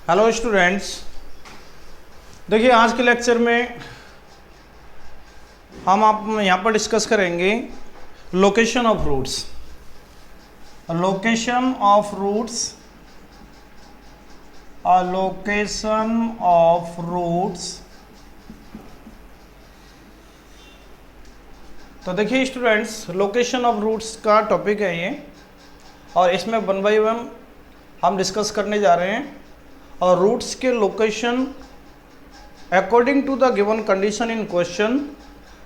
Hello students, देखिए आज के लेक्चर में हम आप यहाँ पर डिस्कस करेंगे location of roots. Location of roots location of roots. तो देखिए स्टूडेंट्स, लोकेशन ऑफ रूट्स का टॉपिक है ये, और इसमें वन बाय वन हम डिस्कस करने जा रहे हैं। और रूट्स के location according to the given condition in question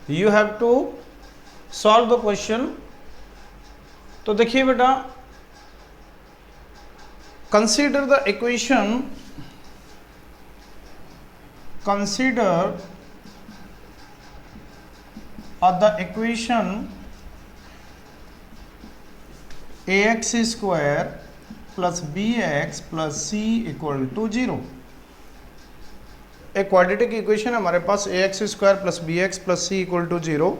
you have to solve the question. तो देखिए बेटा, consider the equation, consider the equation ax square plus B x plus C equal to 0। एक क्वाड्रेटिक इक्वेशन है हमारे पास, A X square plus B x plus C equal to 0।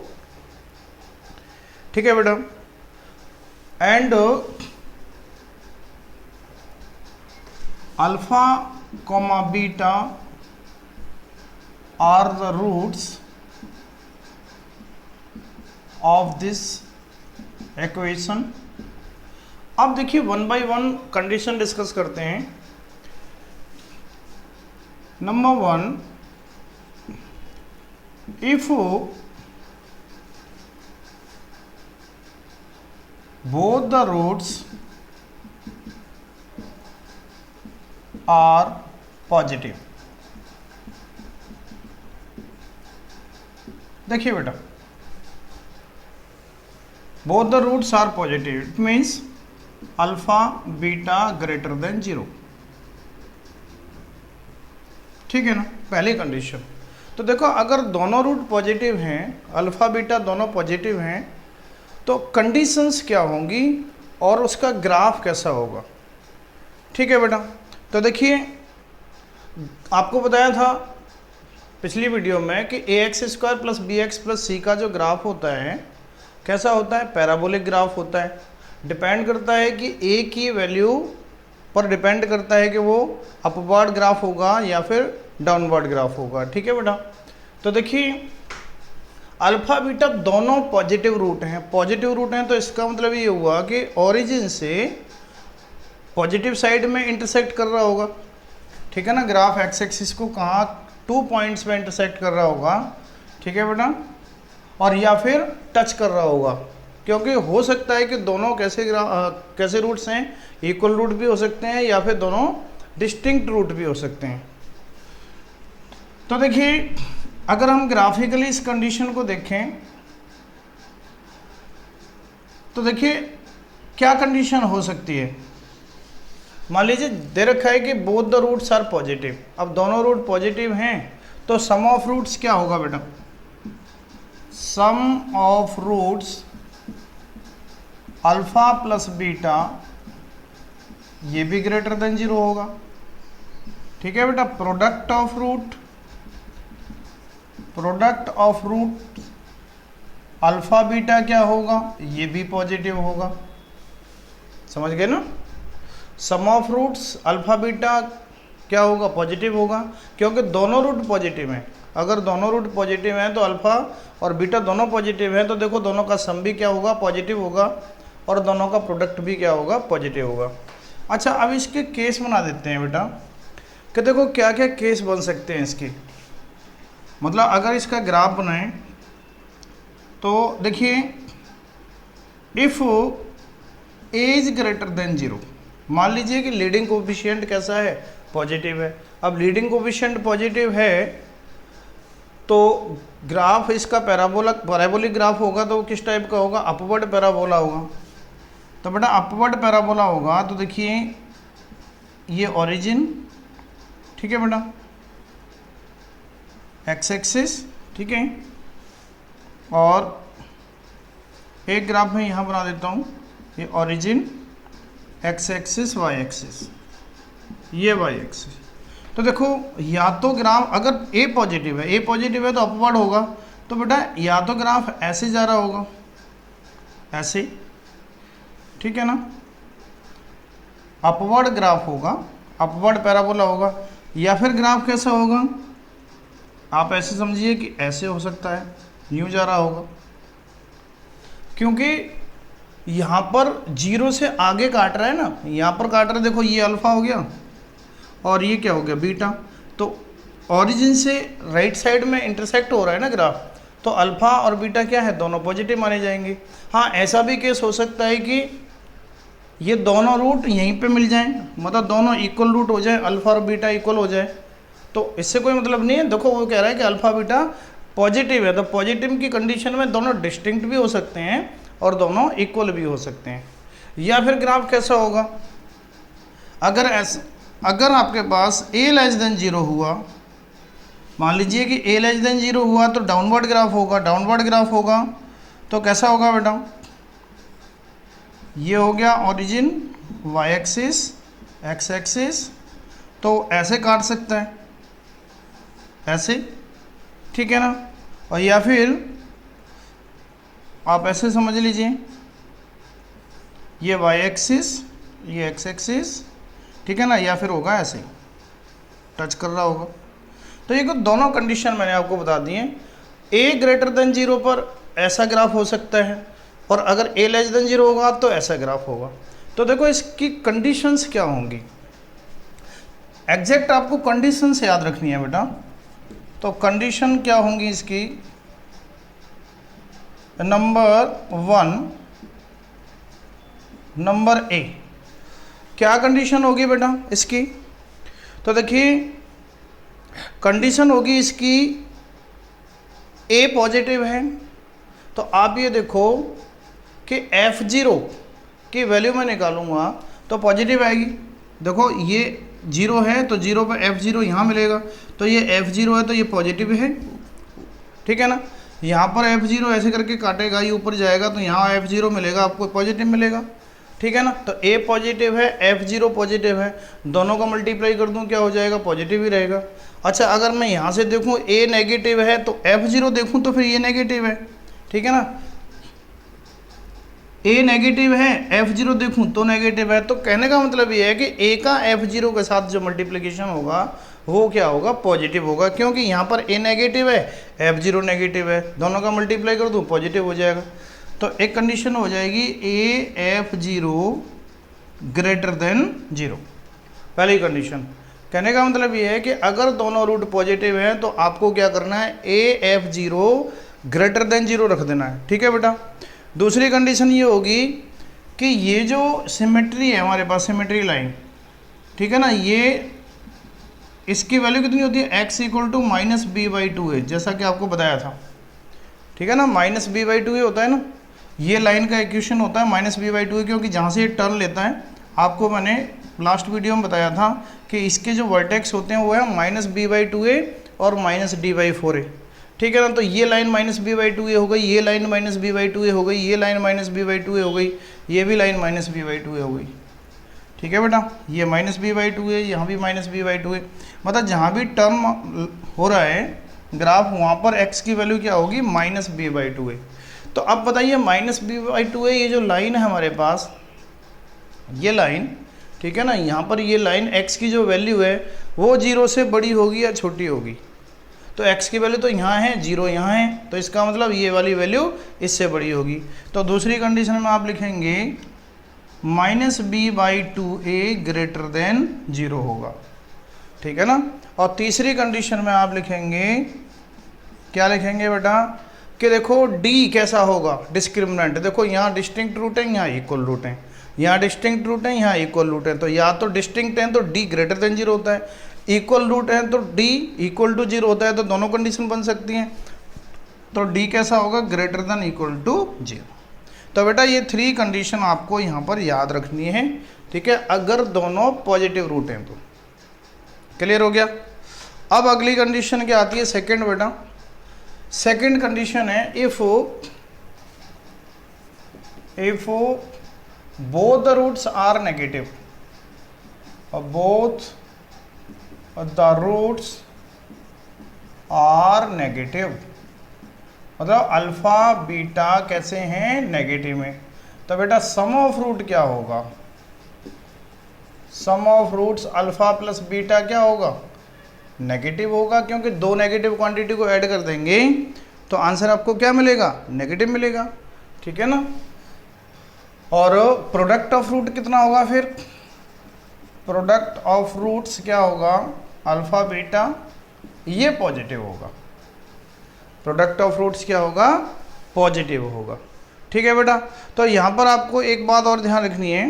ठीक है बेटा, and alpha comma beta are the roots of this equation. अब देखिए one by one condition discuss करते हैं। Number one, if both the roots are positive। देखिए बेटा, both the roots are positive, it means alpha beta greater than 0। ठीक है ना, पहली कंडीशन। तो देखो, अगर दोनों रूट पॉजिटिव हैं, अल्फा बीटा दोनों पॉजिटिव हैं, तो कंडीशंस क्या होंगी और उसका ग्राफ कैसा होगा। ठीक है बेटा, तो देखिए आपको बताया था पिछली वीडियो में कि A X square plus B x plus C का जो ग्राफ होता है कैसा होता है, पैराबोलिक ग्राफ होता है। डिपेंड करता है कि ए की वैल्यू पर डिपेंड करता है कि वो अपवर्ड ग्राफ होगा या फिर डाउनवर्ड ग्राफ होगा। ठीक है बेटा, तो देखिए अल्फा बीटा दोनों पॉजिटिव रूट हैं। पॉजिटिव रूट हैं तो इसका मतलब ये हुआ कि ओरिजिन से पॉजिटिव साइड में इंटरसेक्ट कर रहा होगा। ठीक है ना, ग्राफ एक्स एक्सिस को कहाँ 2 पॉइंट्स में इंटरसेक्ट कर रहा होगा। ठीक है बेटा, और या फिर टच कर रहा होगा, क्योंकि हो सकता है कि दोनों कैसे रूट्स हैं, इक्वल रूट भी हो सकते हैं या फिर दोनों डिस्टिंक्ट रूट भी हो सकते हैं। तो देखिए, अगर हम ग्राफिकली इस कंडीशन को देखें तो देखिए क्या कंडीशन हो सकती है। मान लीजिए दे रखा है कि both the roots are positive. अब दोनों रूट पॉजिटिव हैं तो सम ऑफ रूट्स क्या होगा बेटा, sum of roots alpha plus beta ये भी ग्रेटर देन 0 होगा। ठीक है बेटा, product of root alpha beta क्या होगा, ये भी पॉजिटिव होगा। समझ गए ना, sum of roots alpha beta क्या होगा, पॉजिटिव होगा, क्योंकि दोनों रूट पॉजिटिव हैं। अगर दोनों रूट पॉजिटिव हैं तो अल्फा और बीटा दोनों पॉजिटिव हैं, तो देखो दोनों का सम भी क्या होगा, पॉजिटिव होगा, और दोनों का प्रोडक्ट भी क्या होगा, पॉजिटिव होगा। अच्छा, अब इसके केस बना देते हैं बेटा कि देखो क्या क्या केस बन सकते हैं इसके। मतलब अगर इसका ग्राफ बनाएं तो देखिए, if A is greater than 0, मान लीजिए कि लीडिंग कोफिशिएंट कैसा है, पॉजिटिव है। अब लीडिंग कोफिशिएंट पॉजिटिव है तो ग्राफ इसका पैराबोलिक ग्राफ होगा, तो किस टाइप का होगा, अपवर्ड पैराबोला होगा। तो बेटा अपवर्ड पैराबोला होगा तो देखिए ये ओरिजिन, ठीक है बेटा, एक्स एक्सिस, ठीक है, और एक ग्राफ में यहाँ बना देता हूँ, ये origin, x axis, y axis, ये वाई एक्सिस। तो देखो या तो ग्राफ अगर ए पॉजिटिव है तो अपवर्ड होगा, तो बेटा या तो ग्राफ ऐसे जा रहा होगा, ऐसे, ठीक है ना, अपवर्ड ग्राफ होगा, अपवर्ड पैराबोला होगा। या फिर ग्राफ कैसा होगा, आप ऐसे समझिए कि ऐसे हो सकता है, यूँ जा रहा होगा, क्योंकि यहाँ पर 0 से आगे काट रहा है ना, यहाँ पर काट रहा है, देखो ये अल्फ़ा हो गया और ये क्या हो गया बीटा। तो ओरिजिन से राइट साइड में इंटरसेक्ट हो रहा है ना ग्राफ, तो अल्फ़ा और बीटा क्या है, दोनों पॉजिटिव माने जाएंगे। हाँ, ऐसा भी केस हो सकता है कि ये दोनों रूट यहीं पे मिल जाएं, मतलब दोनों इक्वल रूट हो जाए, अल्फ़ा और बीटा इक्वल हो जाए, तो इससे कोई मतलब नहीं है। देखो वो कह रहा है कि अल्फ़ा बीटा पॉजिटिव है, तो पॉजिटिव की कंडीशन में दोनों डिस्टिंक्ट भी हो सकते हैं और दोनों इक्वल भी हो सकते हैं। या फिर ग्राफ कैसा होगा, अगर आपके पास a लेस देन 0 हुआ, मान लीजिए कि a लेस देन 0 हुआ तो डाउनवर्ड ग्राफ होगा, डाउनवर्ड ग्राफ होगा तो कैसा होगा बेटा, ये हो गया origin y axis x axis, तो ऐसे काट सकता है, ऐसे, ठीक है ना। और या फिर आप ऐसे समझ लीजिए, ये y एक्सिस, ये x एक्सिस, ठीक है ना, या फिर होगा ऐसे टच कर रहा होगा। तो ये दोनों कंडीशन मैंने आपको बता दी हैं। a ग्रेटर देन 0 पर ऐसा ग्राफ हो सकता है और अगर a लेस देन 0 होगा तो ऐसा ग्राफ होगा। तो देखो इसकी कंडीशंस क्या होंगी, एग्जैक्ट आपको कंडीशंस याद रखनी है बेटा। तो कंडीशन क्या होंगी इसकी, नंबर 1, नंबर ए, क्या कंडीशन होगी बेटा इसकी, तो देखिए कंडीशन होगी इसकी ए पॉजिटिव है, तो आप ये देखो कि F0 की वैल्यू मैं निकालूंगा तो पॉजिटिव आएगी। देखो ये 0 है तो 0 पर F0 यहाँ मिलेगा, तो ये F0 है तो ये पॉजिटिव है, ठीक है ना। यहाँ पर F0 ऐसे करके काटेगा, ये ऊपर जाएगा तो यहाँ F0 मिलेगा, आपको पॉजिटिव मिलेगा, ठीक है ना। तो A पॉजिटिव है, F0 पॉजिटिव है, दोनों का मल्टीप्लाई कर दूँ क्या हो जाएगा, पॉजिटिव ही रहेगा। अच्छा, अगर मैं यहाँ से देखूँ A नेगेटिव है तो F0 देखूँ तो फिर ये नेगेटिव है, ठीक है ना। A नेगेटिव है, F0 देखूँ तो नेगेटिव है, तो कहने का मतलब ये है कि A का F0 के साथ जो मल्टीप्लिकेशन होगा वो क्या होगा, पॉजिटिव होगा, क्योंकि यहाँ पर A नेगेटिव है, F0 नेगेटिव है, दोनों का मल्टीप्लाई कर दूँ पॉजिटिव हो जाएगा। तो एक कंडीशन हो जाएगी AF0 ग्रेटर देन 0, पहली कंडीशन। कहने का मतलब ये है कि अगर दोनों रूट पॉजिटिव हैं तो आपको क्या करना है, AF0 ग्रेटर देन 0 रख देना है, ठीक है बेटा। दूसरी कंडीशन ये होगी कि ये जो सिमेट्री है हमारे पास, सिमेट्री लाइन, ठीक है ना, ये इसकी वैल्यू कितनी होती है, x इक्वल टू -b/2 है, जैसा कि आपको बताया था, ठीक है ना, -b/2 होता है ना, ये लाइन का इक्वेशन होता है -b/2, क्योंकि जहाँ से ये टर्न लेता है, आपको मैंने लास्ट वीडियो में बताया था कि इसके जो वर्टेक्स होते हैं वो है -b/2 और -d/4, ठीक है ना। तो ये लाइन -b/2 हो गई, ये लाइन -b/2 हो गई, ये लाइन -b/2 हो गई, ये भी लाइन -b/2 हो गई, ठीक है बेटा। ये -b/2 है, यहाँ भी -b/2 है, मतलब जहाँ भी टर्म हो रहा है ग्राफ वहाँ पर x की वैल्यू क्या होगी, -b/2 है। तो अब बताइए -b/2 है, ये जो लाइन है हमारे पास, ये लाइन, ठीक है ना, यहाँ पर ये लाइन x की जो वैल्यू है वो 0 से बड़ी होगी या छोटी होगी, तो x की वैल्यू तो यहाँ है, 0 यहाँ है, तो इसका मतलब ये वाली वैल्यू इससे बड़ी होगी। तो दूसरी कंडीशन में आप लिखेंगे -b/2a ग्रेटर देन 0 होगा, ठीक है ना। और तीसरी कंडीशन में आप लिखेंगे, क्या लिखेंगे बेटा, कि देखो d कैसा होगा, डिस्क्रिमिनेंट, देखो यहाँ डिस्टिंक्ट रूट है, यहाँ इक्वल रूट है, यहाँ डिस्टिंक्ट रूट है, यहाँ इक्वल रूट है, तो या तो डिस्टिंक्ट है तो d ग्रेटर देन 0 होता है, इक्वल रूट है तो d इक्वल टू 0 होता है, तो दोनों कंडीशन बन सकती हैं। तो d कैसा होगा, ग्रेटर देन इक्वल टू 0। तो बेटा ये 3 कंडीशन आपको यहाँ पर याद रखनी है, ठीक है, अगर दोनों पॉजिटिव रूट हैं तो। क्लियर हो गया। अब अगली कंडीशन क्या आती है, सेकंड बेटा। सेकंड कंडीशन है if both the roots are negative, both the roots are negative, मतलब अल्फा बीटा कैसे हैं, नेगेटिव में। तो बेटा सम ऑफ रूट क्या होगा, sum of roots alpha plus beta क्या होगा, नेगेटिव होगा, क्योंकि दो नेगेटिव क्वांटिटी को ऐड कर देंगे तो आंसर आपको क्या मिलेगा, नेगेटिव मिलेगा, ठीक है ना। और प्रोडक्ट ऑफ रूट कितना होगा, फिर प्रोडक्ट ऑफ रूट्स क्या होगा, अल्फा बीटा, ये पॉजिटिव होगा, प्रोडक्ट ऑफ रूट्स क्या होगा, पॉजिटिव होगा, ठीक है बेटा। तो यहाँ पर आपको एक बात और ध्यान रखनी है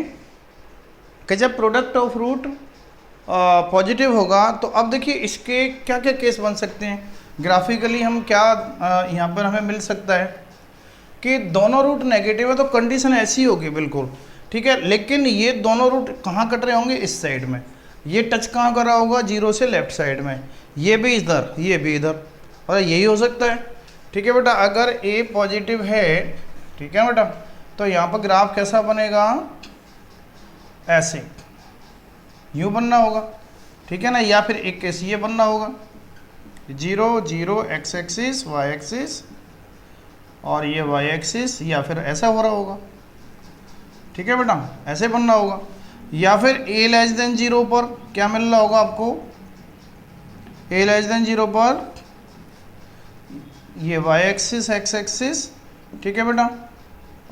कि जब प्रोडक्ट ऑफ रूट पॉजिटिव होगा तो अब देखिए इसके क्या क्या केस बन सकते हैं, ग्राफिकली हम क्या यहाँ पर हमें मिल सकता है कि दोनों रूट नेगेटिव है तो कंडीशन ऐसी होगी बिल्कुल, ठीक है। लेकिन ये दोनों रूट कहाँ कट रहे होंगे, इस साइड में, ये टच कहाँ कर रहा होगा, जीरो से लेफ्ट साइड में, ये भी इधर, ये भी इधर, और यही हो सकता है, ठीक है बेटा। अगर ए पॉजिटिव है, ठीक है बेटा, तो यहाँ पर ग्राफ कैसा बनेगा, ऐसे यूँ बनना होगा, ठीक है ना, या फिर एक केस ये बनना होगा, 0 0 एक्स एक्सिस वाई एक्सिस और ये वाई एक्सिस, या फिर ऐसा हो रहा होगा, ठीक है बेटा, ऐसे बनना होगा। या फिर a लेस देन 0 पर क्या मिल रहा होगा आपको, a लेस देन 0 पर ये y एक्सिस x एक्सिस, ठीक है बेटा,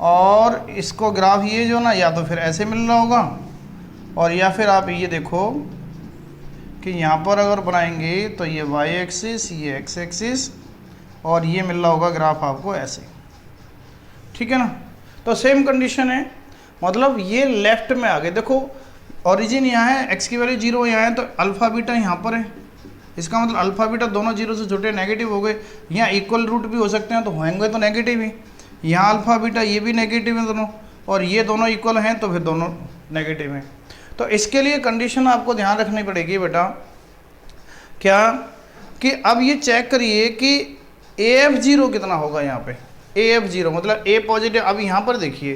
और इसको ग्राफ ये जो ना या तो फिर ऐसे मिल रहा होगा, और या फिर आप ये देखो कि यहाँ पर अगर बनाएंगे तो ये y एक्सिस, ये x एक्सिस, और ये मिल रहा होगा ग्राफ आपको ऐसे, ठीक है ना। तो सेम कंडीशन है, मतलब ये लेफ्ट में आ गए, देखो ओरिजिन यहाँ है, x की वैल्यू 0 यहाँ है, तो अल्फ़ा बीटा यहाँ पर है, इसका मतलब अल्फ़ा बीटा दोनों 0 से छोटे नेगेटिव हो गए। यहाँ इक्वल रूट भी हो सकते हैं तो होंगे तो नेगेटिव ही, यहाँ अल्फ़ा बीटा ये भी नेगेटिव है दोनों, और ये दोनों इक्वल हैं तो फिर दोनों नेगेटिव हैं। तो इसके लिए कंडीशन आपको ध्यान रखनी पड़ेगी बेटा, क्या कि अब ये चेक करिए कि AF0 कितना होगा यहाँ पे, AF0 मतलब A पॉजिटिव। अब यहाँ पर देखिए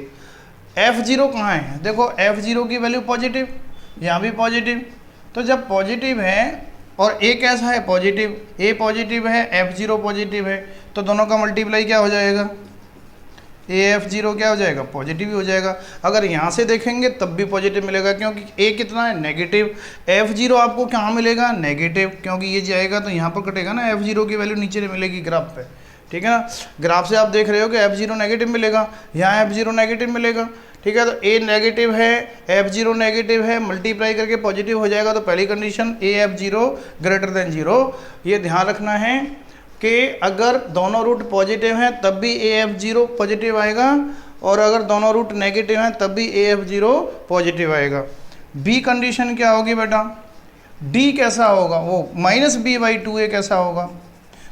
F0 कहाँ है, देखो F0 की वैल्यू पॉजिटिव, यहाँ भी पॉजिटिव, तो जब पॉजिटिव है और A कैसा है, पॉजिटिव, A पॉजिटिव है, F0 पॉजिटिव है, तो दोनों का मल्टीप्लाई क्या हो जाएगा, AF0 क्या हो जाएगा, पॉजिटिव ही हो जाएगा। अगर यहाँ से देखेंगे तब भी पॉजिटिव मिलेगा, क्योंकि A कितना है, नेगेटिव, F0 आपको कहाँ मिलेगा, नेगेटिव, क्योंकि ये जाएगा तो यहाँ पर कटेगा ना, F0 की वैल्यू नीचे मिलेगी ग्राफ पे, ठीक है ना। ग्राफ से आप देख रहे हो कि F0 नेगेटिव मिलेगा, यहाँ F0 नेगेटिव मिलेगा, ठीक है। तो A नेगेटिव है, F0 नेगेटिव है, मल्टीप्लाई करके पॉजिटिव हो जाएगा, तो पहली कंडीशन AF0 ग्रेटर देन 0। ये ध्यान रखना है कि अगर दोनों रूट पॉजिटिव हैं तब भी AF0 पॉजिटिव आएगा, और अगर दोनों रूट नेगेटिव हैं तब भी AF0 पॉजिटिव आएगा। बी कंडीशन क्या होगी बेटा, D कैसा होगा, वो -b/2a कैसा होगा,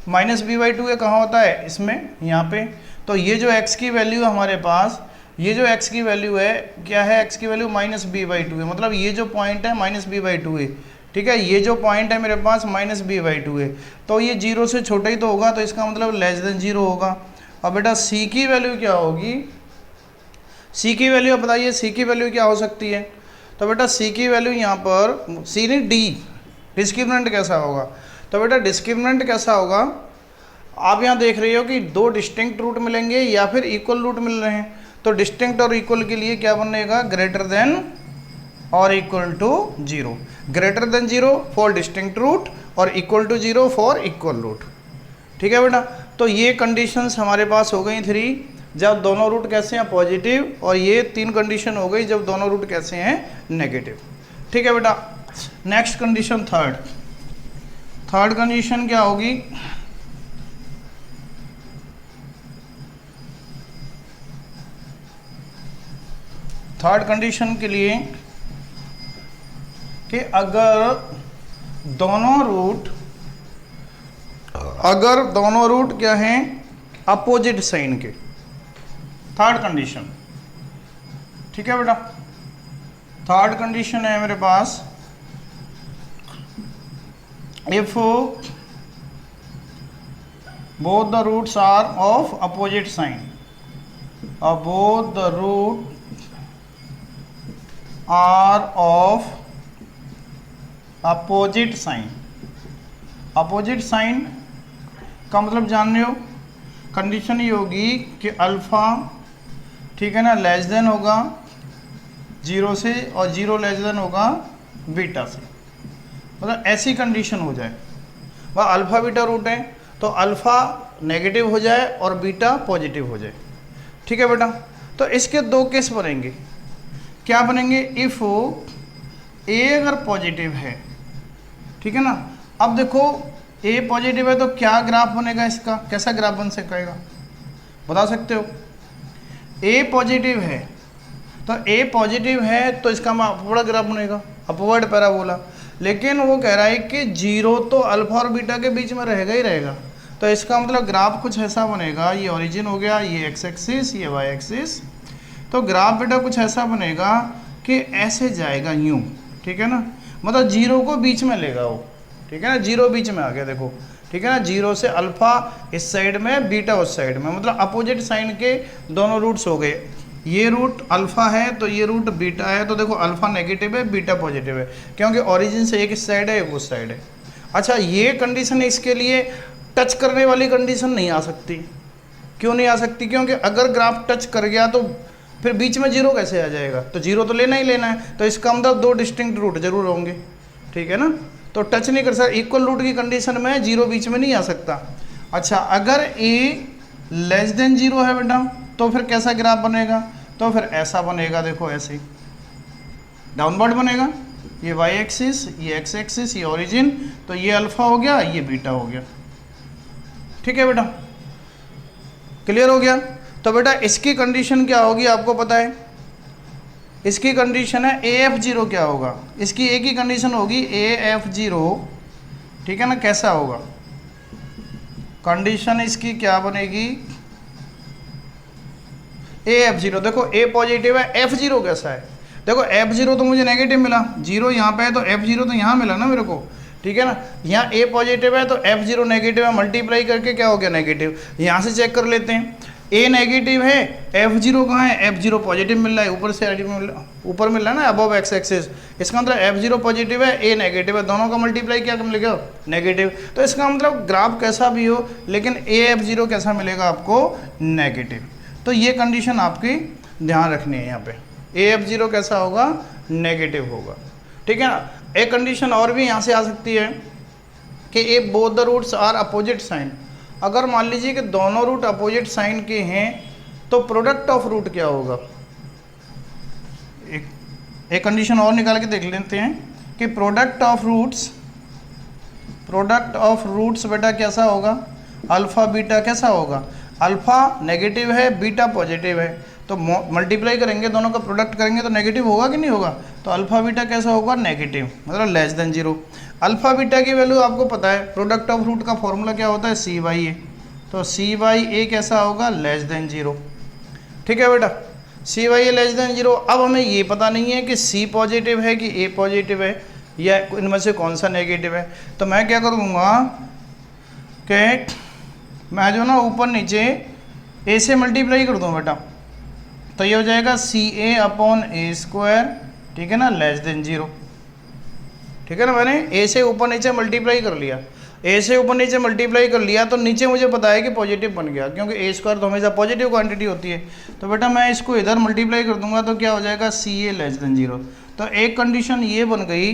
-b/2a कहाँ होता है, इसमें, यहाँ पे। तो ये जो x की वैल्यू है हमारे पास, ये जो x की वैल्यू है क्या है, x की वैल्यू -b/2a, मतलब ये जो पॉइंट है -b/2a, ठीक है, ये जो पॉइंट है मेरे पास -b/2a, तो ये 0 से छोटा ही तो होगा, तो इसका मतलब लेस देन 0 होगा। अब बेटा c की वैल्यू क्या होगी, c की वैल्यू बताइए, c की वैल्यू क्या हो सकती है। तो बेटा c की वैल्यू यहाँ पर, c नहीं d, डिस्क्रिमिनेंट कैसा होगा, तो बेटा डिस्क्रिमिनेंट कैसा होगा, आप यहाँ देख रहे हो कि दो डिस्टिंक्ट रूट मिलेंगे या फिर इक्वल रूट मिल रहे हैं, तो डिस्टिंक्ट और इक्वल के लिए क्या बनेगा, ग्रेटर देन और equal to 0, greater than 0 for distinct root और equal to 0 for equal root, ठीक है बेटा। तो ये कंडीशंस हमारे पास हो गई 3, जब दोनों रूट कैसे हैं, पॉजिटिव, और ये 3 कंडीशन हो गई जब दोनों रूट कैसे हैं, नेगेटिव, ठीक है बेटा। नेक्स्ट कंडीशन थर्ड कंडीशन क्या होगी, थर्ड कंडीशन के लिए कि अगर दोनों रूट क्या हैं, अपोजिट साइन के, थर्ड कंडीशन, ठीक है बेटा। थर्ड कंडीशन है मेरे पास, if both the roots are of opposite sign, both the root are of opposite sign. Opposite sign का मतलब जान रहे हो, कंडीशन ये होगी कि अल्फ़ा, ठीक है ना, लेस देन होगा 0 से, और 0 लेस देन होगा बीटा से, मतलब ऐसी कंडीशन हो जाए, वह अल्फ़ा बीटा रूट है तो अल्फ़ा नेगेटिव हो जाए और बीटा पॉजिटिव हो जाए। ठीक है बेटा, तो इसके दो केस बनेंगे। क्या बनेंगे? इफ़ ए अगर पॉजिटिव है, ठीक है ना। अब देखो ए पॉजिटिव है तो क्या ग्राफ बनेगा इसका, कैसा ग्राफ बन सकेगा बता सकते हो? ए पॉजिटिव है तो ए पॉजिटिव है तो इसका अपवर्ड ग्राफ बनेगा, अपवर्ड पैराबोला। लेकिन वो कह रहा है कि जीरो तो अल्फा और बीटा के बीच में रहेगा ही रहेगा, तो इसका मतलब ग्राफ कुछ ऐसा बनेगा, ये ओरिजिन हो गया, ये एक्स एक्सिस, ये वाई एक्सिस, तो ग्राफ बेटा कुछ ऐसा बनेगा कि ऐसे जाएगा यूँ, ठीक है ना, मतलब जीरो को बीच में लेगा वो, ठीक है ना, जीरो बीच में आ गया देखो, ठीक है ना, जीरो से अल्फा इस साइड में, बीटा उस साइड में, मतलब अपोजिट साइन के दोनों रूट्स हो गए। ये रूट अल्फा है तो ये रूट बीटा है, तो देखो अल्फा नेगेटिव है, बीटा पॉजिटिव है, क्योंकि ओरिजिन से एक इस साइड है एक उस साइड है। अच्छा, ये कंडीशन इसके लिए टच करने वाली कंडीशन नहीं आ सकती। क्यों नहीं आ सकती? क्योंकि अगर ग्राफ टच कर गया तो फिर बीच में जीरो कैसे आ जाएगा, तो जीरो तो लेना ही लेना है, तो इसका मतलब दो डिस्टिंक्ट रूट जरूर होंगे, ठीक है ना, तो टच नहीं कर सकता। इक्वल रूट की कंडीशन में जीरो बीच में नहीं आ सकता। अच्छा, अगर ए लेस देन जीरो है बेटा तो फिर कैसा ग्राफ बनेगा? तो फिर ऐसा बनेगा, देखो ऐसे डाउनवर्ड बनेगा, ये वाई एक्सिस, ये एक्स एक्सिस, ये ओरिजिन, तो ये अल्फा हो गया, ये बीटा हो गया। ठीक है बेटा, क्लियर हो गया? तो बेटा इसकी कंडीशन क्या होगी आपको पता है? इसकी कंडीशन है ए एफ जीरो। क्या होगा इसकी? एक ही कंडीशन होगी ए एफ जीरो, ठीक है ना। कैसा होगा कंडीशन इसकी? क्या बनेगी? A F zero. देखो ए पॉजिटिव है, एफ जीरो कैसा है? देखो एफ जीरो तो मुझे नेगेटिव मिला, जीरो यहाँ पे है तो एफ जीरो तो यहाँ मिला ना मेरे को, ठीक है ना। यहाँ ए पॉजिटिव है तो एफ जीरो नेगेटिव है, मल्टीप्लाई करके क्या हो गया? नेगेटिव। यहाँ से चेक कर लेते हैं, ए नेगेटिव है, एफ जीरो कहाँ है? एफ जीरो पॉजिटिव मिल रहा है, ऊपर से ऊपर मिल रहा है ना, अबव एक्स एक्सिस। इसका मतलब एफ जीरो पॉजिटिव है, ए नेगेटिव है, दोनों का मल्टीप्लाई क्या मिलेगा? नेगेटिव। तो इसका मतलब ग्राफ कैसा भी हो लेकिन ए एफ जीरो कैसा मिलेगा आपको? नेगेटिव। तो ये कंडीशन आपकी ध्यान रखनी है यहाँ पे, ए एफ जीरो कैसा होगा? नेगेटिव होगा, ठीक है ना। एक कंडीशन और भी यहाँ से आ सकती है कि a both the roots are opposite sign. अगर मान लीजिए कि दोनों रूट अपोजिट साइन के हैं तो प्रोडक्ट ऑफ रूट क्या होगा? एक कंडीशन और निकाल के देख लेते हैं कि प्रोडक्ट ऑफ रूट्स बेटा कैसा होगा? अल्फा बीटा कैसा होगा? अल्फा नेगेटिव है, बीटा पॉजिटिव है, तो मल्टीप्लाई करेंगे, दोनों का प्रोडक्ट करेंगे तो नेगेटिव होगा कि नहीं होगा? तो अल्फा बीटा कैसा होगा? नेगेटिव, मतलब less than zero. Alpha beta की वैल्यू आपको पता है, प्रोडक्ट ऑफ रूट का फॉर्मूला क्या होता है? C by a. तो सी बाई ए कैसा होगा? Less than zero. ठीक है बेटा, c by a less than zero. अब हमें ये पता नहीं है कि सी पॉजिटिव है कि ए पॉजिटिव है या इनमें से कौन सा नेगेटिव है, तो मैं क्या कर दूंगा कि मैं जो ना ऊपर नीचे ए से मल्टीप्लाई कर दूँ बेटा, तो ये हो जाएगा सी ए अपॉन ए स्क्वायर, ठीक है ना, लेस देन जीरो। ठीक है ना, मैंने ए से ऊपर नीचे मल्टीप्लाई कर लिया, ए से ऊपर नीचे मल्टीप्लाई कर लिया तो नीचे मुझे पता है कि पॉजिटिव बन गया, क्योंकि ए स्क्वायर तो हमेशा पॉजिटिव क्वांटिटी होती है। तो बेटा मैं इसको इधर मल्टीप्लाई कर दूंगा तो क्या हो जाएगा? सी ए लेस देन जीरो। तो एक कंडीशन ये बन गई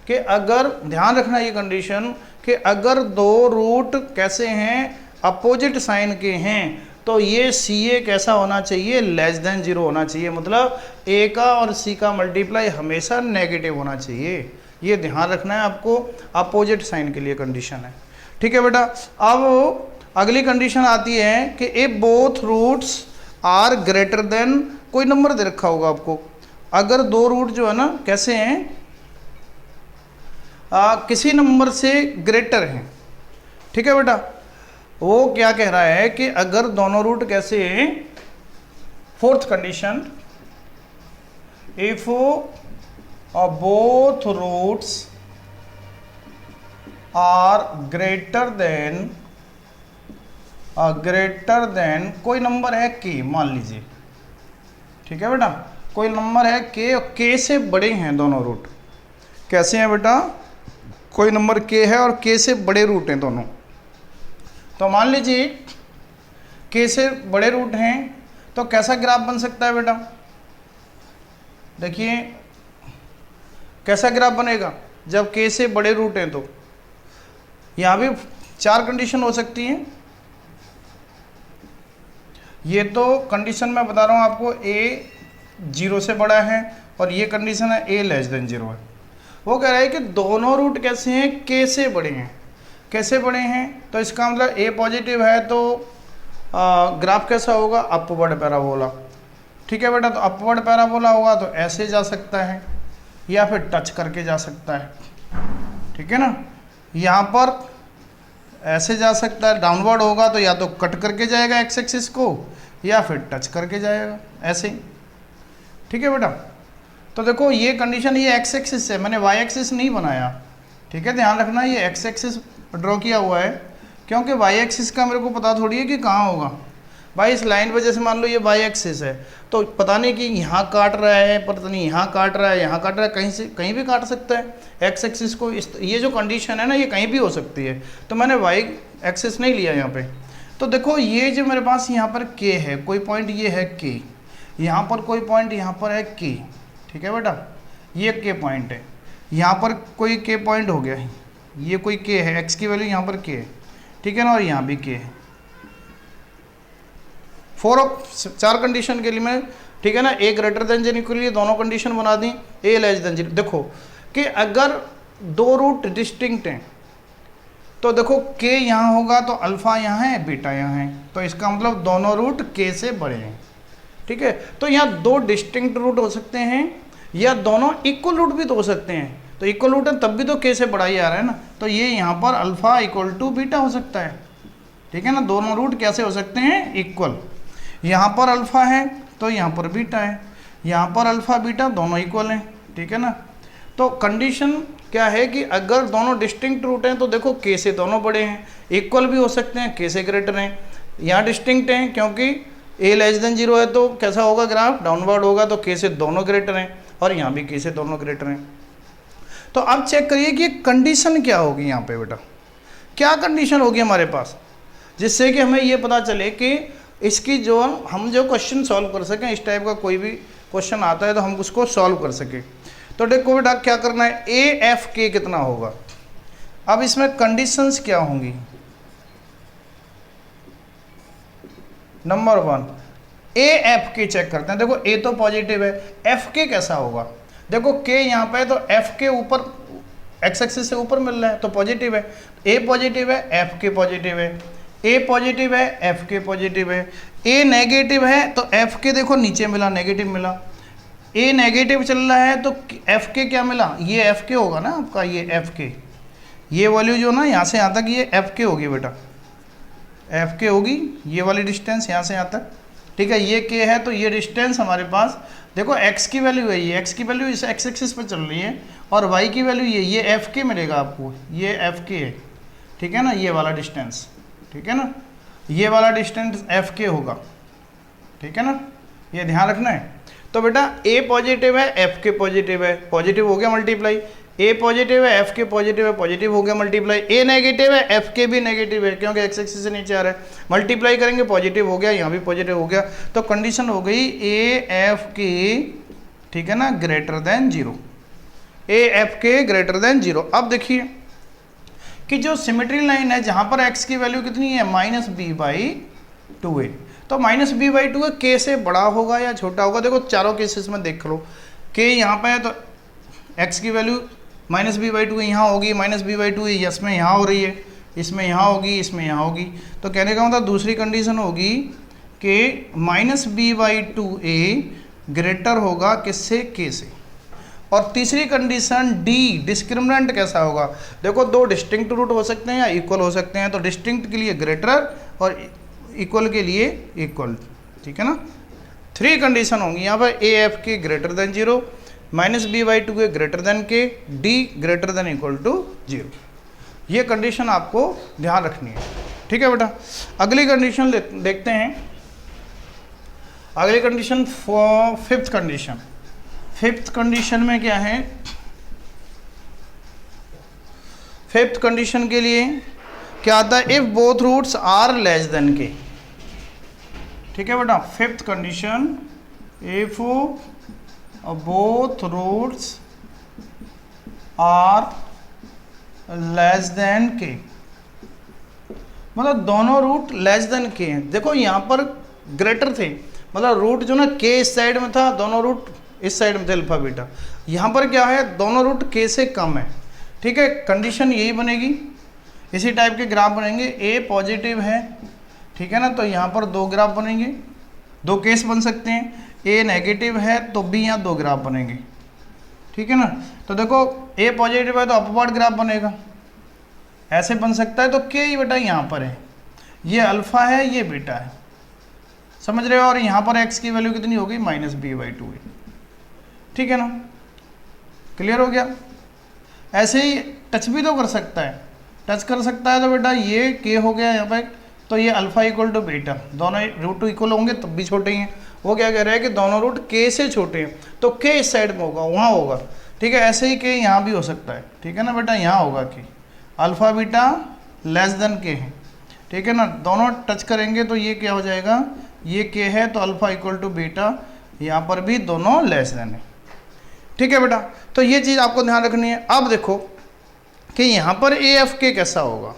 कि अगर, ध्यान रखना ये कंडीशन, कि अगर दो रूट कैसे हैं? अपोजिट साइन के हैं, तो ये सी ए कैसा होना चाहिए? लेस देन जीरो होना चाहिए, मतलब ए का और सी का मल्टीप्लाई हमेशा नेगेटिव होना चाहिए। ये ध्यान रखना है आपको, अपोजिट साइन के लिए कंडीशन है। ठीक है बेटा, अब अगली कंडीशन आती है कि a both roots are greater than, कोई नंबर दे रखा होगा आपको, अगर दो रूट जो है ना कैसे हैं? किसी नंबर से ग्रेटर हैं। ठीक है बेटा, वो क्या कह रहा है कि अगर दोनों रूट कैसे हैं? Fourth condition, if both roots are greater than कोई नंबर है के, मान लीजिए, ठीक है बेटा, कोई नंबर है के और के से बड़े हैं दोनों रूट। कैसे हैं बेटा? कोई नंबर के है और के से बड़े रूट हैं दोनों। तो मान लीजिए के से बड़े रूट हैं तो कैसा ग्राफ बन सकता है बेटा? देखिए कैसा ग्राफ बनेगा? जब के से बड़े रूट हैं तो यहाँ भी 4 कंडीशन हो सकती हैं। ये तो कंडीशन मैं बता रहा हूँ आपको, ए 0 से बड़ा है और ये कंडीशन है ए लेस देन 0 है। वो कह रहा है कि दोनों रूट कैसे हैं? के से बड़े हैं। कैसे बड़े हैं? तो इसका मतलब ए पॉजिटिव है तो ग्राफ कैसा होगा? Upward parabola. ठीक है बेटा, तो अपवर्ड पैराबोला होगा तो ऐसे जा सकता है या फिर टच करके जा सकता है। ठीक है ना, यहाँ पर ऐसे जा सकता है। डाउनवर्ड होगा तो या तो कट करके जाएगा एक्स एक्सिस को या फिर टच करके जाएगा ऐसे ही। ठीक है बेटा, तो देखो ये कंडीशन, ये एक्स एक्सिस है, मैंने वाई एक्सिस नहीं बनाया। ठीक है, ध्यान रखना ये एक्स एक्सिस ड्रॉ किया हुआ है क्योंकि वाई एक्सिस का मेरे को पता थोड़ी है कि कहाँ होगा। भाई इस लाइन वजह से मान लो ये वाई एक्सिस है तो पता नहीं कि यहाँ काट रहा है, पता नहीं यहाँ काट रहा है, यहाँ काट रहा है, कहीं से कहीं भी काट सकता है एक्स एक्सिस को। ये जो कंडीशन है ना, ये कहीं भी हो सकती है, तो मैंने वाई एक्सिस नहीं लिया यहाँ पे। तो देखो ये जो मेरे पास यहाँ पर के है, कोई पॉइंट ये है के, यहाँ पर कोई पॉइंट यहाँ पर है के। ठीक है बेटा, ये के पॉइंट है, यहाँ पर कोई के पॉइंट हो गया, ये कोई के है, एक्स की वैल्यू यहाँ पर के है। ठीक है ना, और यहाँ भी के है। 4 कंडीशन के लिए मैं, ठीक है ना, ए ग्रेटर देन जीरो के लिए दोनों कंडीशन बना दी, ए लेस देन जीरो। देखो कि अगर 2 रूट डिस्टिंक्ट हैं तो देखो के यहाँ होगा तो अल्फा यहाँ है, बीटा यहाँ है, तो इसका मतलब दोनों रूट के से बड़े हैं। ठीक है, तो यहाँ 2 डिस्टिंक्ट रूट हो सकते हैं या दोनों इक्वल रूट भी तो हो सकते हैं। तो इक्वल रूट है तब भी तो के से बड़ा ही आ रहा है ना, तो ये यहाँ पर अल्फा इक्वल टू बीटा हो सकता है। ठीक है ना, दोनों रूट कैसे हो सकते हैं? इक्वल। यहाँ पर अल्फा है तो यहाँ पर बीटा है, यहाँ पर अल्फा बीटा दोनों इक्वल हैं। ठीक है ना, तो कंडीशन क्या है कि अगर दोनों डिस्टिंक्ट रूट हैं तो देखो के से दोनों बड़े हैं, इक्वल भी हो सकते हैं, के से ग्रेटर हैं। यहाँ डिस्टिंक्ट हैं क्योंकि ए लेस देन जीरो है तो कैसा होगा ग्राफ? डाउनवर्ड होगा, तो के से दोनों ग्रेटर हैं और यहाँ भी के से दोनों ग्रेटर हैं। तो अब चेक करिए कि कंडीशन क्या होगी यहाँ पे बेटा, क्या कंडीशन होगी हमारे पास जिससे कि हमें ये पता चले कि इसकी जो हम जो क्वेश्चन सॉल्व कर सकें, इस टाइप का कोई भी क्वेश्चन आता है तो हम उसको सॉल्व कर सकें। तो देखो बेटा क्या करना है, ए एफ के कितना होगा। अब इसमें कंडीशंस क्या होंगी? नंबर 1 ए एफ के चेक करते हैं। देखो ए तो पॉजिटिव है, एफ के कैसा होगा? देखो के यहाँ पे तो एफ के ऊपर एक्स एक्सिस से ऊपर मिल रहा है तो पॉजिटिव है, ए पॉजिटिव है, एफ के पॉजिटिव है, ए पॉजिटिव है, एफ के पॉजिटिव है। ए नेगेटिव है तो एफ के देखो नीचे मिला, नेगेटिव मिला। ए नेगेटिव चल रहा है तो एफ के क्या मिला? ये एफ के होगा ना आपका, ये एफ के, ये वैल्यू जो ना यहाँ से यहाँ तक ये एफ के होगी बेटा, एफ के होगी ये वाली डिस्टेंस यहाँ से यहाँ तक। ठीक है, ये के है तो ये डिस्टेंस हमारे पास देखो एक्स की वैल्यू है, ये एक्स की वैल्यू इस एक्स एक्सिस पर चल रही है और वाई की वैल्यू ये एफ के मिलेगा आपको, ये एफ के है। ठीक है ना, ये वाला डिस्टेंस, ठीक है ना, ये वाला डिस्टेंस एफ के होगा। ठीक है ना, ये ध्यान रखना है। तो बेटा ए पॉजिटिव है, एफ के पॉजिटिव है, पॉजिटिव हो गया मल्टीप्लाई, ए पॉजिटिव है, एफ के पॉजिटिव है, पॉजिटिव हो गया मल्टीप्लाई, ए नेगेटिव है, एफ के भी नेगेटिव है क्योंकि एक्स एक्सिस से नीचे आ रहा है, मल्टीप्लाई करेंगे पॉजिटिव हो गया, यहाँ भी पॉजिटिव हो गया। तो कंडीशन हो गई ए एफ के, ठीक है ना, ग्रेटर देन जीरो, ए f k greater than zero. अब देखिए कि जो सिमेट्री लाइन है जहाँ पर x की वैल्यू कितनी है -b/2a, तो -b/2a k से बड़ा होगा या छोटा होगा? देखो चारों केसेस में देख लो, k यहाँ पे है तो x की वैल्यू -b/2a यहाँ होगी, -b/2a इसमें यहाँ हो रही है, इसमें यहाँ होगी, इसमें यहाँ होगी। तो कहने का मतलब दूसरी कंडीशन होगी कि -b/2a ग्रेटर होगा किससे? k से। और तीसरी कंडीशन डी, डिस्क्रिमिनेंट कैसा होगा? देखो 2 डिस्टिंक्ट रूट हो सकते हैं या इक्वल हो सकते हैं, तो डिस्टिंक्ट के लिए ग्रेटर और इक्वल के लिए इक्वल। ठीक है ना, 3 कंडीशन होंगी यहाँ पर, a f k greater than zero, -b/2a greater than k, d greater than equal to 0। ये कंडीशन आपको ध्यान रखनी है। ठीक है बेटा, अगली कंडीशन देखते हैं। अगली condition fifth condition. Fifth condition में क्या है? फिफ्थ कंडीशन के लिए क्या आता है? If both roots are less than K. ठीक है बेटा, fifth condition, if both roots are less than K, मतलब दोनों रूट लेस देन के हैं। देखो यहाँ पर ग्रेटर थे, मतलब रूट जो ना के इस साइड में था, दोनों रूट इस साइड में थे अल्फा बीटा। यहाँ पर क्या है, दोनों रूट के से कम है। ठीक है, कंडीशन यही बनेगी, इसी टाइप के ग्राफ बनेंगे। ए पॉजिटिव है, ठीक है ना, तो यहाँ पर दो ग्राफ बनेंगे, दो केस बन सकते हैं। ए नेगेटिव है तो भी यहाँ दो ग्राफ बनेंगे, ठीक है ना। तो देखो ए पॉजिटिव है तो अपवर्ड ग्राफ बनेगा, ऐसे बन सकता है। तो के ही बेटा यहाँ पर है, ये अल्फा है, ये बीटा है, समझ रहे हो। और यहाँ पर एक्स की वैल्यू कितनी होगी, -b/2 है, ठीक है ना, क्लियर हो गया। ऐसे ही टच भी तो कर सकता है, टच कर सकता है तो बेटा ये के हो गया यहाँ पे, तो ये अल्फा इक्वल टू बीटा, दोनों रूट इक्वल होंगे तब भी छोटे ही हैं। वो क्या कह रहे हैं कि दोनों रूट के से छोटे हैं, तो के इस साइड में होगा, वहाँ होगा, ठीक है। ऐसे ही के यहाँ भी हो सकता है, ठीक है ना बेटा, यहाँ होगा कि अल्फा बीटा लेस देन के है, ठीक है ना। दोनों टच करेंगे तो ये क्या हो जाएगा, ये के है तो अल्फा इक्वल टू बीटा, यहाँ पर भी दोनों लेस देन है, ठीक है बेटा। तो ये चीज़ आपको ध्यान रखनी है। अब देखो कि यहाँ पर ए एफ के कैसा होगा,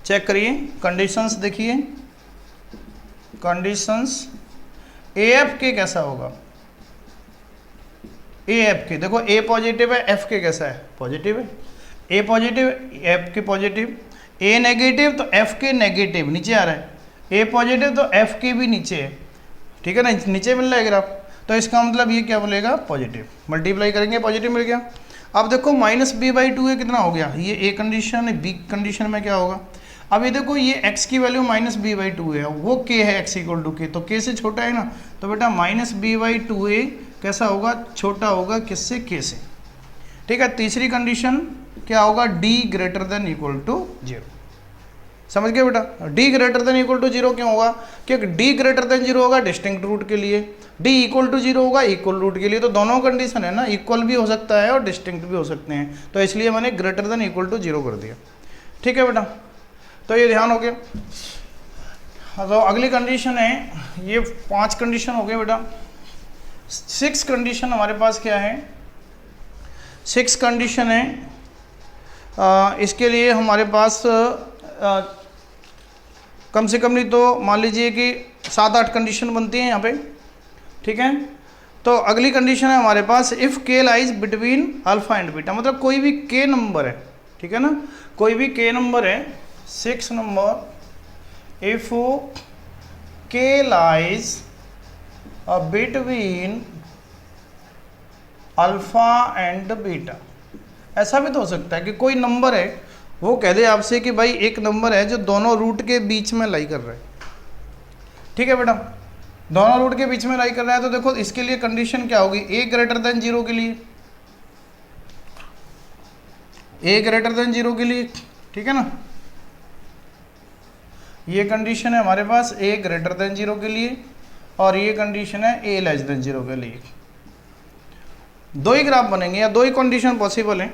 चेक करिए, कंडीशंस देखिए, कंडीशंस ए एफ के कैसा होगा। ए एफ के देखो, ए पॉजिटिव है, एफ के कैसा है, पॉजिटिव है। ए पॉजिटिव, एफ के पॉजिटिव, ए नेगेटिव तो एफ के नेगेटिव, नीचे आ रहा है। ए पॉजिटिव तो एफ के भी नीचे है, ठीक है ना, नीचे मिल रहा है ग्राफ, तो इसका मतलब ये क्या बोलेगा, पॉजिटिव। मल्टीप्लाई करेंगे, पॉजिटिव मिल गया। अब देखो -b/2 है, कितना हो गया, ये ए कंडीशन है, बी कंडीशन में क्या होगा। अब ये देखो, ये x की वैल्यू -b/2 है, वो k है x इक्वल टू के, तो k से छोटा है ना, तो बेटा -b/2a कैसा होगा, छोटा होगा किससे, k से, ठीक है। तीसरी कंडीशन क्या होगा, d greater than equal to 0, समझ गए बेटा। d greater than equal to 0 क्यों होगा, क्योंकि d ग्रेटर देन 0 होगा डिस्टिंक्ट रूट के लिए, d इक्वल टू 0 होगा इक्वल रूट के लिए। तो दोनों कंडीशन है ना, इक्वल भी हो सकता है और डिस्टिंक्ट भी हो सकते हैं, तो इसलिए मैंने ग्रेटर देन इक्वल टू 0 कर दिया, ठीक है बेटा। तो ये ध्यान हो गया। तो अगली कंडीशन है, ये 5 कंडीशन हो गए बेटा। 6 कंडीशन हमारे पास क्या है, 6 कंडीशन है। इसके लिए हमारे पास कम से कम नहीं तो मान लीजिए कि 7-8 कंडीशन बनती हैं यहाँ पे, ठीक है। तो अगली कंडीशन है हमारे पास, इफ़ के lies between alpha and beta, मतलब कोई भी के नंबर है, ठीक है ना, कोई भी के नंबर है, 6 नंबर, इफ के lies between alpha and beta. ऐसा भी तो हो सकता है कि कोई नंबर है, वो कह दे आपसे कि भाई एक नंबर है जो दोनों रूट के बीच में लाई कर रहा है, ठीक है बेटा, दोनों रूट के बीच में लाई कर रहा है। तो देखो इसके लिए कंडीशन क्या होगी, ए ग्रेटर देन 0 के लिए, ए ग्रेटर देन 0 के लिए, ठीक है ना, ये कंडीशन है हमारे पास ए ग्रेटर देन 0 के लिए, और ये कंडीशन है ए लेस देन 0 के लिए। दो ही ग्राफ बनेंगे या दो ही कंडीशन पॉसिबल है।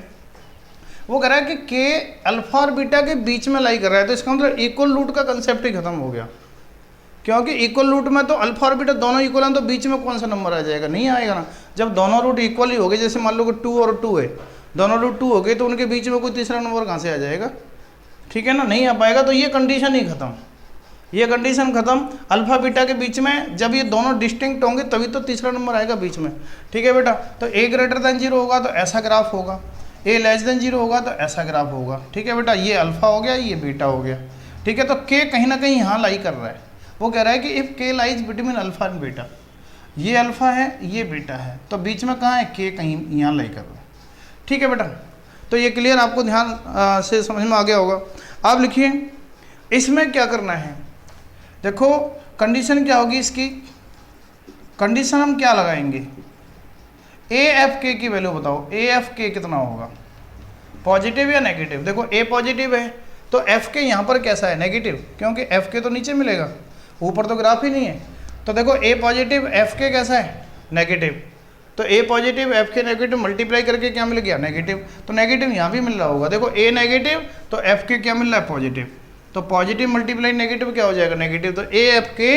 वो कह रहा है कि के अल्फा और बीटा के बीच में लाई कर रहा है, तो इसका मतलब इक्वल रूट का कंसेप्ट ही खत्म हो गया, क्योंकि इक्वल रूट में तो अल्फा और बीटा दोनों इक्वल हैं, तो बीच में कौन सा नंबर आ जाएगा, नहीं आएगा ना। जब दोनों रूट इक्वल ही हो गए, जैसे मान लो कि 2 और 2 है, दोनों रूट 2 हो गए, तो उनके बीच में कोई तीसरा नंबर कहाँ से आ जाएगा, ठीक है ना, नहीं आ पाएगा। तो ये कंडीशन ही खत्म, ये कंडीशन खत्म। अल्फा बीटा के बीच में जब ये दोनों डिस्टिंक्ट होंगे तभी तो तीसरा नंबर आएगा बीच में, ठीक है बेटा। तो ए ग्रेटर देन 0 होगा तो ऐसा ग्राफ होगा, ए लेस देन 0 होगा तो ऐसा ग्राफ होगा, ठीक है बेटा। ये अल्फा हो गया, ये बीटा हो गया, ठीक है। तो के कहीं ना कहीं यहाँ लाई कर रहा है, वो कह रहा है कि इफ़ के lies between alpha and beta, ये अल्फा है ये बीटा है, तो बीच में कहाँ है, के कहीं यहाँ लाई कर रहा है, ठीक है बेटा। तो ये क्लियर आपको ध्यान से समझ में आ गया होगा। आप लिखिए इसमें क्या करना है, देखो कंडीशन क्या होगी इसकी, कंडीशन हम क्या लगाएंगे, ए एफ के की वैल्यू बताओ, ए एफ के कितना होगा, पॉजिटिव या नेगेटिव। देखो ए पॉजिटिव है तो एफ के यहाँ पर कैसा है, नेगेटिव, क्योंकि एफ के तो नीचे मिलेगा, ऊपर तो ग्राफ ही नहीं है। तो देखो ए पॉजिटिव एफ के कैसा है, नेगेटिव, तो ए पॉजिटिव एफ के नेगेटिव मल्टीप्लाई करके क्या मिल गया, नेगेटिव, तो नेगेटिव यहाँ भी मिल रहा होगा। देखो ए नेगेटिव तो एफ के क्या मिल रहा है, पॉजिटिव, तो पॉजिटिव मल्टीप्लाई नेगेटिव क्या हो जाएगा, नेगेटिव, तो ए एफ के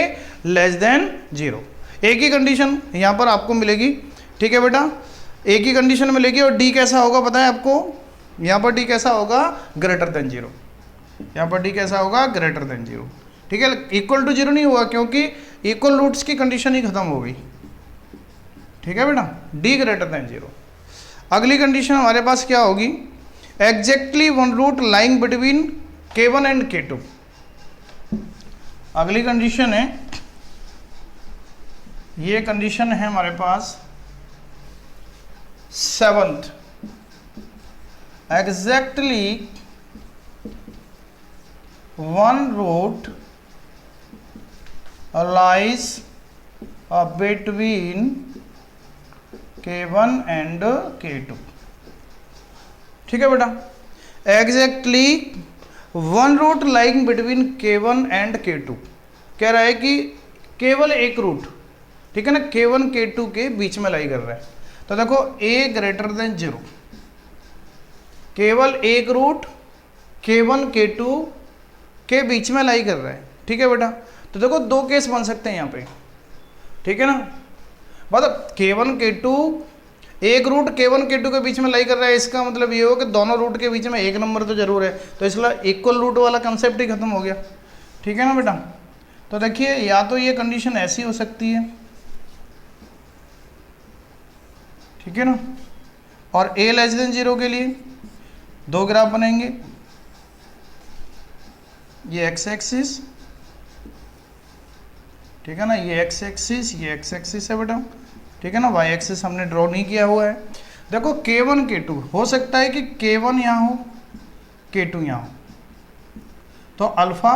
लेस देन 0। एक ही कंडीशन यहाँ पर आपको मिलेगी, ठीक है बेटा। एक ही कंडीशन में लेगी, और डी कैसा होगा पता है आपको, यहाँ पर डी कैसा होगा, ग्रेटर देन जीरो, यहाँ पर डी कैसा होगा, ग्रेटर देन जीरो। ठीक है, इक्वल टू जीरो नहीं हुआ क्योंकि इक्वल रूट्स की कंडीशन ही खत्म हो गई। ठीक है बेटा, डी ग्रेटर देन जीरो। अगली कंडीशन हमारे पास क्या होगी, exactly one root lying between K1 and K2। अगली कंडीशन है, ये कंडीशन है हमारे पास 7th, exactly one root lies between K1 and K2। ठीक है बेटा, exactly one root lying between K1 and K2, कह रहा है कि केवल एक रूट, ठीक है ना, K1 K2 के बीच में लाई कर रहा है। तो देखो A ग्रेटर देन जीरो, केवल एक रूट K1 K2 के बीच में लाई कर रहा है। ठीक है बेटा, तो देखो दो केस बन सकते हैं यहाँ पे, ठीक है ना, मतलब K1 K2, एक रूट K1 K2 के बीच में लाई कर रहा है, इसका मतलब ये हो कि दोनों रूट के बीच में एक नंबर तो जरूर है, तो इसलिए इक्वल रूट वाला कंसेप्ट ही खत्म हो गया। ठीक है ना बेटा, तो देखिए या तो ये कंडीशन ऐसी हो सकती है, ठीक है ना, और A लेस देन जीरो के लिए दो ग्राफ बनेंगे, ये एक्स एक्सिस, ठीक है ना, ये एक्स एक्सिस, ये एक्स एक्सिस है बेटा, ठीक है ना, वाई एक्सिस हमने ड्रॉ नहीं किया हुआ है। देखो K1 K2 हो सकता है कि K1 यहाँ हो, K2 यहाँ हो, तो अल्फा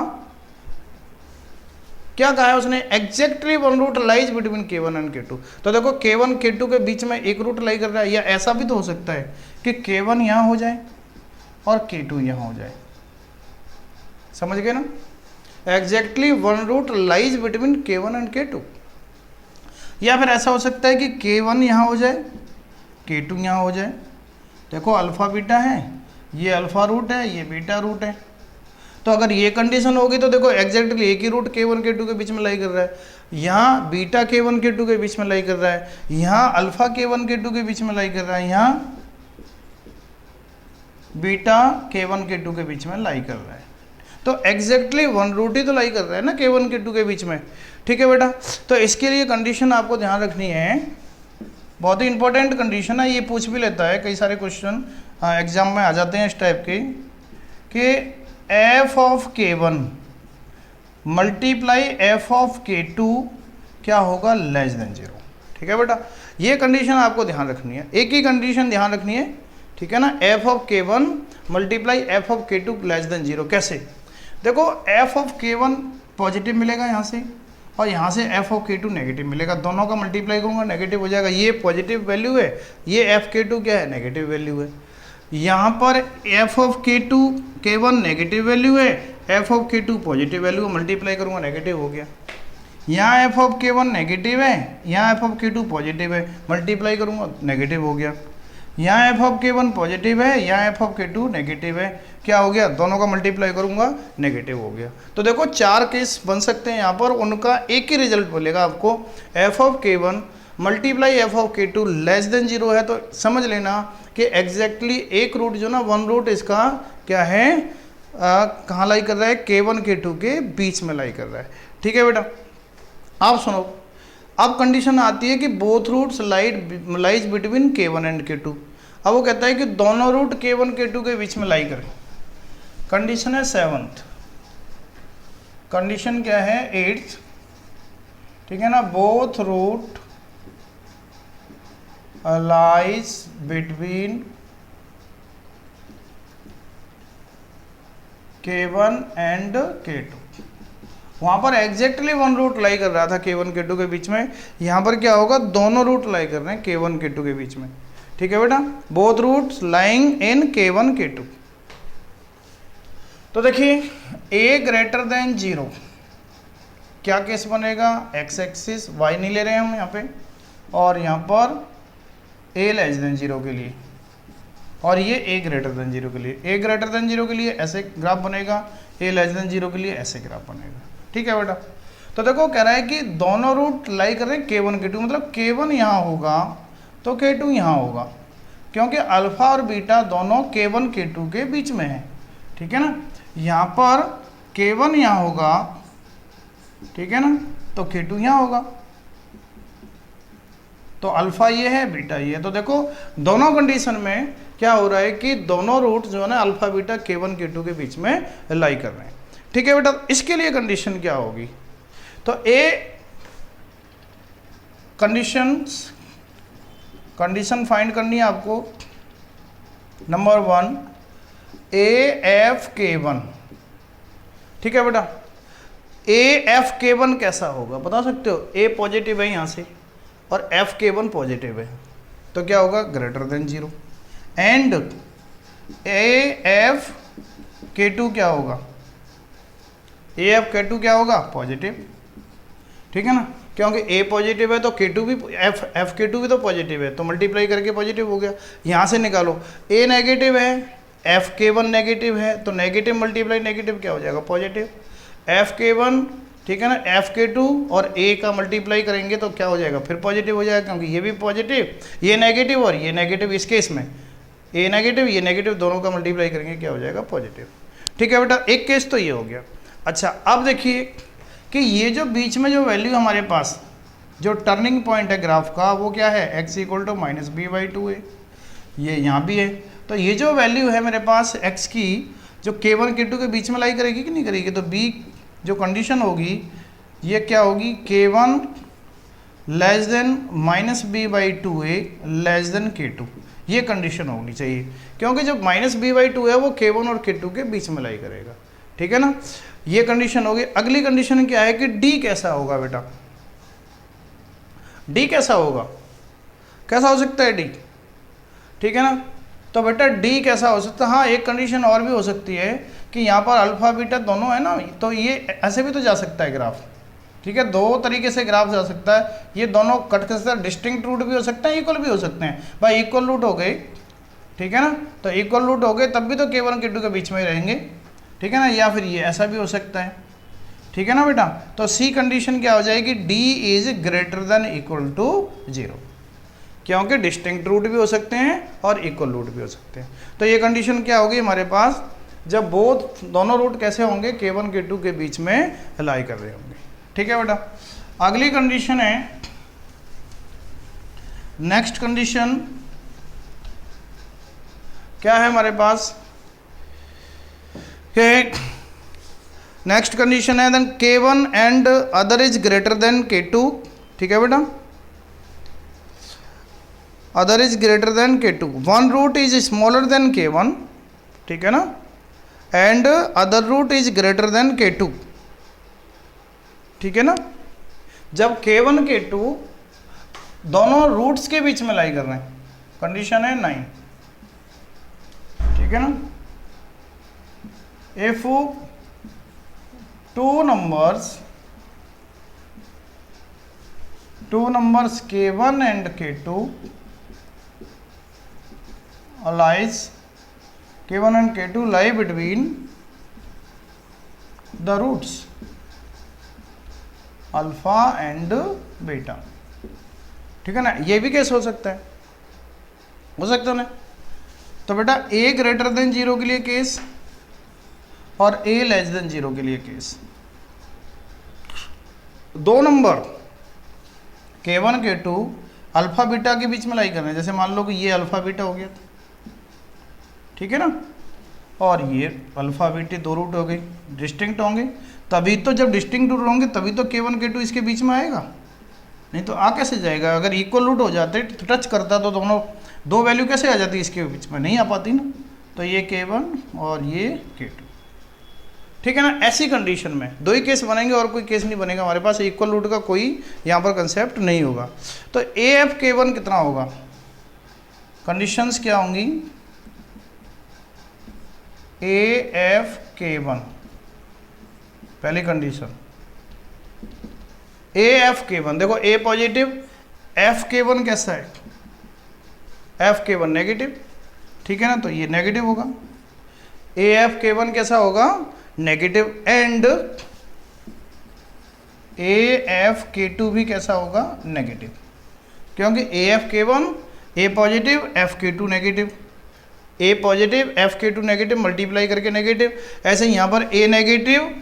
क्या कहा है उसने, exactly one root lies between K1 and K2। तो देखो K1 K2 के बीच में एक रूट लाई कर रहा है, या ऐसा भी तो हो सकता है कि K1 यहाँ हो जाए और K2 यहाँ हो जाए, समझ गए ना, exactly one root lies between K1 and K2। या फिर ऐसा हो सकता है कि K1 यहाँ हो जाए, K2 यहाँ हो जाए। देखो अल्फ़ा बीटा है, ये अल्फ़ा रूट है, ये बीटा रूट है, तो अगर ये कंडीशन होगी तो देखो एग्जैक्टली एक ही रूट K1 K2 के बीच में लाई कर रहा है, यहाँ बीटा K1 K2 के बीच में लाई कर रहा है, यहाँ अल्फ़ा K1 K2 के बीच में लाई कर रहा है, यहाँ बीटा K1 K2 के बीच में लाई कर रहा है, तो एग्जैक्टली वन रूट ही तो लाई कर रहा है ना K1 K2 के बीच में। ठीक है बेटा, तो इसके लिए कंडीशन आपको ध्यान रखनी है, बहुत ही इंपॉर्टेंट कंडीशन है, ये पूछ भी लेता है, कई सारे क्वेश्चन एग्जाम में आ जाते हैं इस टाइप के, कि f of K1 multiply f of K2 क्या होगा, लेस देन जीरो। ठीक है बेटा, ये कंडीशन आपको ध्यान रखनी है, एक ही कंडीशन ध्यान रखनी है, ठीक है ना, f of K1 multiply f of K2 less than zero. कैसे, देखो f ऑफ K1 पॉजिटिव मिलेगा यहाँ से, और यहाँ से f ऑफ K2 नेगेटिव मिलेगा, दोनों का मल्टीप्लाई करूँगा नेगेटिव हो जाएगा, ये पॉजिटिव वैल्यू है, ये f K2 क्या है, नेगेटिव वैल्यू है, यहाँ पर f of K1 negative value है, f of K2 positive value, multiply करूँगा नेगेटिव हो गया, यहाँ f ऑफ K1 नेगेटिव है, यहाँ f ऑफ K2 पॉजिटिव है, मल्टीप्लाई करूँगा नेगेटिव हो गया, यहाँ f ऑफ K1 पॉजिटिव है, यहाँ f ऑफ K2 नेगेटिव है, क्या हो गया, दोनों का मल्टीप्लाई करूँगा नेगेटिव हो गया। तो देखो चार केस बन सकते हैं यहाँ पर, उनका एक ही रिजल्ट बोलेगा आपको, f of K1 multiply f of K2 less than zero है, तो समझ लेना कि एग्जैक्टली एक रूट जो ना, वन रूट इसका क्या है, कहाँ लाई कर रहा है, K1 K2 के बीच में लाई कर रहा है। ठीक है बेटा, आप सुनो, अब कंडीशन आती है कि both roots lies between K1 and K2। अब वो कहता है कि दोनों रूट K1 K2 के बीच में लाई करें, कंडीशन है 7th, कंडीशन क्या है 8th, ठीक है ना, both root lies between K1 and K2। वहाँ पर एग्जैक्टली वन रूट लाई कर रहा था K1 K2 के बीच में, यहाँ पर क्या होगा, दोनों रूट लाई कर रहे हैं K1 K2 के बीच में। ठीक है बेटा, both roots lying in K1 K2। तो देखिए a ग्रेटर देन जीरो, क्या केस बनेगा, एक्स एक्सिस, वाई नहीं ले रहे हैं हम यहाँ पे, और यहाँ पर a लेस देन जीरो के लिए, और ये a ग्रेटर देन जीरो के लिए, a ग्रेटर देन जीरो के लिए ऐसे ग्राफ बनेगा, a लेस देन जीरो के लिए ऐसे ग्राफ बनेगा। ठीक है बेटा, तो देखो कह रहा है कि दोनों रूट लाई कर रहे हैं K1 K2, मतलब K1 यहाँ होगा तो K2 यहाँ होगा, क्योंकि अल्फ़ा और बीटा दोनों K1 K2 के बीच में है, ठीक है ना। यहाँ पर K1 यहाँ होगा, ठीक है ना, तो K2 यहाँ होगा। तो अल्फ़ा ये है, बीटा ये है। तो देखो दोनों कंडीशन में क्या हो रहा है कि दोनों रूट जो है ना अल्फ़ा बीटा K1 K2 के बीच में लाई कर रहे हैं, ठीक है बेटा। इसके लिए कंडीशन क्या होगी, तो कंडीशन फाइंड करनी है आपको। नंबर 1 AFK1, ठीक है बेटा। AFK1 कैसा होगा बता सकते हो? A पॉजिटिव है यहाँ से और FK1 पॉजिटिव है, तो क्या होगा? Greater than 0। एंड AFK2 क्या होगा? AFK2 क्या होगा? पॉजिटिव, ठीक है ना, क्योंकि A पॉजिटिव है तो K2 भी FK2 भी तो पॉजिटिव है, तो मल्टीप्लाई करके पॉजिटिव हो गया। यहाँ से निकालो, A नेगेटिव है, FK1 नेगेटिव है, तो नेगेटिव मल्टीप्लाई नेगेटिव क्या हो जाएगा? पॉजिटिव। FK1, ठीक है ना, FK2 और A का मल्टीप्लाई करेंगे तो क्या हो जाएगा? फिर पॉजिटिव हो जाएगा, क्योंकि ये भी पॉजिटिव, ये नेगेटिव और ये नेगेटिव। इस केस में A नेगेटिव ये नेगेटिव दोनों का मल्टीप्लाई करेंगे क्या हो जाएगा? पॉजिटिव, ठीक है बेटा। एक केस तो ये हो गया। अच्छा अब देखिए कि ये जो बीच में जो वैल्यू हमारे पास जो टर्निंग पॉइंट है ग्राफ का वो क्या है? x = -b/2 है, ये यहाँ भी है। तो ये जो वैल्यू है मेरे पास x की जो K1 K2 के बीच में लाई करेगी कि नहीं करेगी? तो b जो कंडीशन होगी ये क्या होगी? K1 -b/2a -K2, ये कंडीशन होनी चाहिए, क्योंकि जो -b/2 है वो K1 और K2 के बीच में लाई करेगा, ठीक है ना। ये कंडीशन होगी। अगली कंडीशन क्या है कि D कैसा होगा बेटा? D कैसा होगा? कैसा हो सकता है D? ठीक है ना। तो बेटा D कैसा हो सकता है? हाँ, एक कंडीशन और भी हो सकती है कि यहाँ पर अल्फ़ा बीटा दोनों है ना, तो ये ऐसे भी तो जा सकता है ग्राफ, ठीक है। दो तरीके से ग्राफ जा सकता है, ये दोनों कट कर सकता है। डिस्टिंक्ट रूट भी हो सकते हैं, इक्वल भी हो सकते हैं। भाई इक्वल रूट हो गए, ठीक है ना, तो इक्वल रूट हो गए तब भी तो K1 K2 के बीच में ही रहेंगे, ठीक है ना। या फिर ये ऐसा भी हो सकता है, ठीक है ना बेटा। तो सी कंडीशन क्या हो जाएगी? D > 0, क्योंकि डिस्टिंक्ट रूट भी हो सकते हैं और इक्वल रूट भी हो सकते हैं। तो ये कंडीशन क्या होगी हमारे पास? जब दोनों रूट कैसे होंगे? K1 K2 के बीच में लाई कर रहे होंगे, ठीक है बेटा। अगली कंडीशन है, नेक्स्ट कंडीशन क्या है हमारे पास? नेक्स्ट कंडीशन है than K1 and other is greater than K2, ठीक है बेटा। Other is greater than K2, one root is smaller than K1, ठीक है ना, and other root is greater than K2, ठीक है ना। जब K1 K2 दोनों रूट्स के बीच में लाई कर रहे हैं, कंडीशन है 9, ठीक है ना। if two numbers K1 and K2 lies, K1 and K2 lie between the roots alpha and beta, ठीक है ना। ये भी केस हो सकता है, ना। तो बेटा A ग्रेटर देन 0 के लिए केस और A लेस देन 0 के लिए केस। दो number K1 K2 alpha beta के बीच में लाई कर रहे हैं, जैसे मान लो कि ये अल्फा बीटा हो गया, ठीक है ना, और ये अल्फा बीटा, दो रूट हो गए, डिस्टिंक्ट होंगे। तभी तो जब डिस्टिंक्ट रूट होंगे तभी तो K1 K2 इसके बीच में आएगा, नहीं तो आ कैसे जाएगा? अगर इक्वल रूट हो जाते तो टच करता तो दोनों दो वैल्यू कैसे आ जाती इसके बीच में? नहीं आ पाती ना। तो ये K1 और ये K2, ठीक है ना। ऐसी कंडीशन में दो ही केस बनेंगे और कोई केस नहीं बनेगा हमारे पास, इक्वल रूट का कोई यहाँ पर कंसेप्ट नहीं होगा। तो AFK1 कितना होगा? कंडीशंस क्या होंगी? AFK1 पहली कंडीशन, AFK1 देखो A पॉजिटिव, FK1 कैसा है? FK1 नेगेटिव, ठीक है ना, तो ये नेगेटिव होगा। AFK1 कैसा होगा? नेगेटिव। एंड AFK2 भी कैसा होगा? नेगेटिव, क्योंकि AFK1 A positive F K two negative, A positive F K two negative multiply करके नेगेटिव, ऐसे यहाँ पर A negative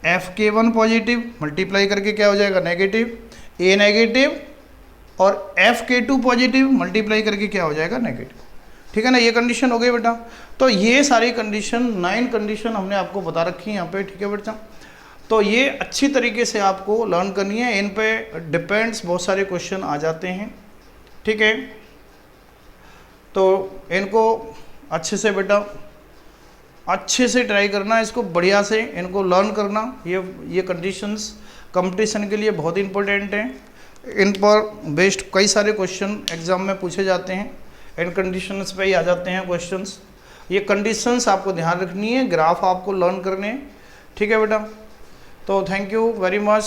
F K one positive multiply करके क्या हो जाएगा नेगेटिव, ए नेगेटिव और F K two positive multiply करके क्या हो जाएगा नेगेटिव। ठीक है ना, ये कंडीशन हो गई बेटा। तो ये सारी कंडीशन 9 कंडीशन हमने आपको बता रखी है यहाँ पे। ठीक है बेटा, तो ये अच्छी तरीके से आपको लर्न करनी है, इन पे डिपेंड्स बहुत सारे क्वेश्चन आ जाते हैं। ठीक है, तो इनको अच्छे से बेटा अच्छे से ट्राई करना, इसको बढ़िया से इनको लर्न करना। ये कंडीशंस कंपटीशन के लिए बहुत इंपॉर्टेंट हैं, इन पर बेस्ड कई सारे क्वेश्चन एग्जाम में पूछे जाते हैं, इन कंडीशंस पे ही आ जाते हैं क्वेश्चंस। ये कंडीशंस आपको ध्यान रखनी है, ग्राफ आपको लर्न करने हैं। ठीक है बेटा, तो थैंक यू वेरी मच।